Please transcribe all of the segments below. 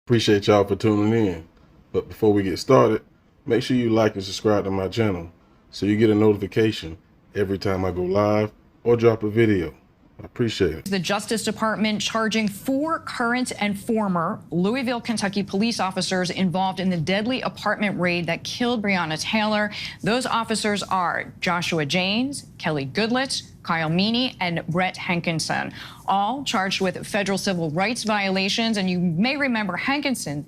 Appreciate y'all for tuning in. But before we get started, make sure you like and subscribe to my channel so you get a notification every time I go live or drop a video. I appreciate it. The Justice Department charging 4 current and former Louisville, Kentucky police officers involved in the deadly apartment raid that killed Breonna Taylor. Those officers are Joshua James, Kelly Goodlett, Kyle Meany, and Brett Hankinson, all charged with federal civil rights violations. And you may remember Hankinson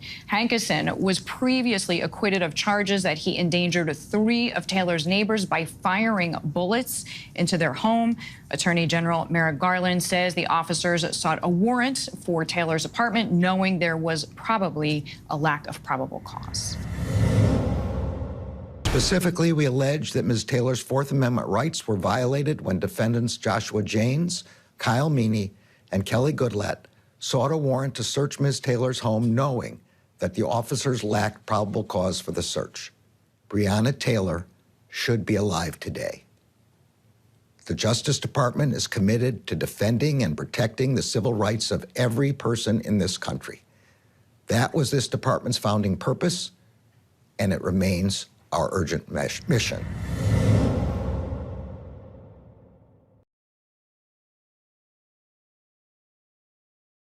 was previously acquitted of charges that he endangered 3 of Taylor's neighbors by firing bullets into their home. Attorney General Merrick Garland says the officers sought a warrant for Taylor's apartment, knowing there was probably a lack of probable cause. Specifically, we allege that Ms. Taylor's Fourth Amendment rights were violated when defendants Joshua James, Kyle Meany, and Kelly Goodlett sought a warrant to search Ms. Taylor's home knowing that the officers lacked probable cause for the search. Breonna Taylor should be alive today. The Justice Department is committed to defending and protecting the civil rights of every person in this country. That was this department's founding purpose, and it remains our urgent mission.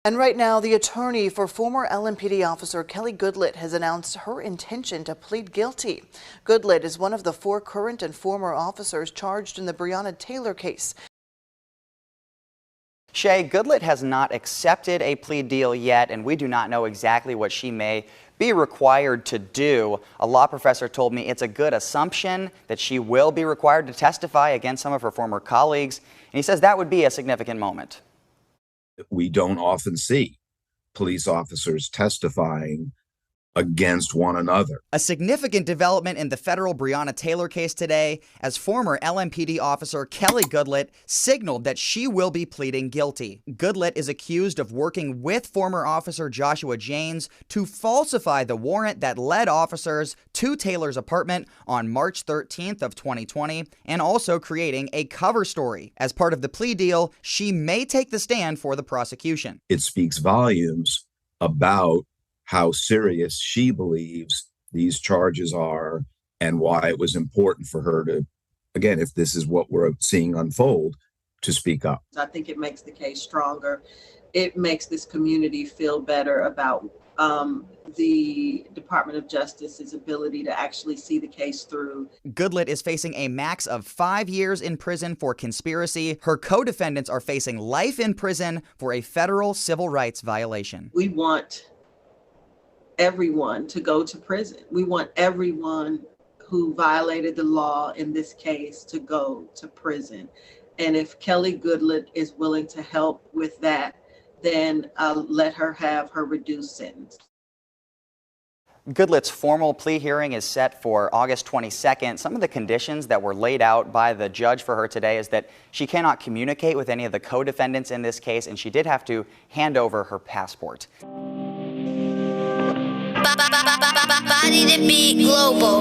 And right now, the attorney for former LMPD officer Kelly Goodlett has announced her intention to plead guilty. Goodlett is one of the 4 current and former officers charged in the Breonna Taylor case. Shay, Goodlett has not accepted a plea deal yet, and we do not know exactly what she may be required to do. A law professor told me it's a good assumption that she will be required to testify against some of her former colleagues, and he says that would be a significant moment. We don't often see police officers testifying against one another. A significant development in the federal Breonna Taylor case today, as former LMPD officer Kelly Goodlett signaled that she will be pleading guilty. Goodlett is accused of working with former officer Joshua James to falsify the warrant that led officers to Taylor's apartment on March 13th of 2020, and also creating a cover story. As part of the plea deal, she may take the stand for the prosecution. It speaks volumes about how serious she believes these charges are and why it was important for her to, again, if this is what we're seeing unfold, to speak up. I think it makes the case stronger. It makes this community feel better about the Department of Justice's ability to actually see the case through. Goodlett is facing a max of 5 years in prison for conspiracy. Her co-defendants are facing life in prison for a federal civil rights violation. We want everyone to go to prison. We want everyone who violated the law in this case to go to prison. And if Kelly Goodlett is willing to help with that, then let her have her reduced sentence. Goodlett's formal plea hearing is set for August 22nd. Some of the conditions that were laid out by the judge for her today is that she cannot communicate with any of the co-defendants in this case, and she did have to hand over her passport. Body to be global.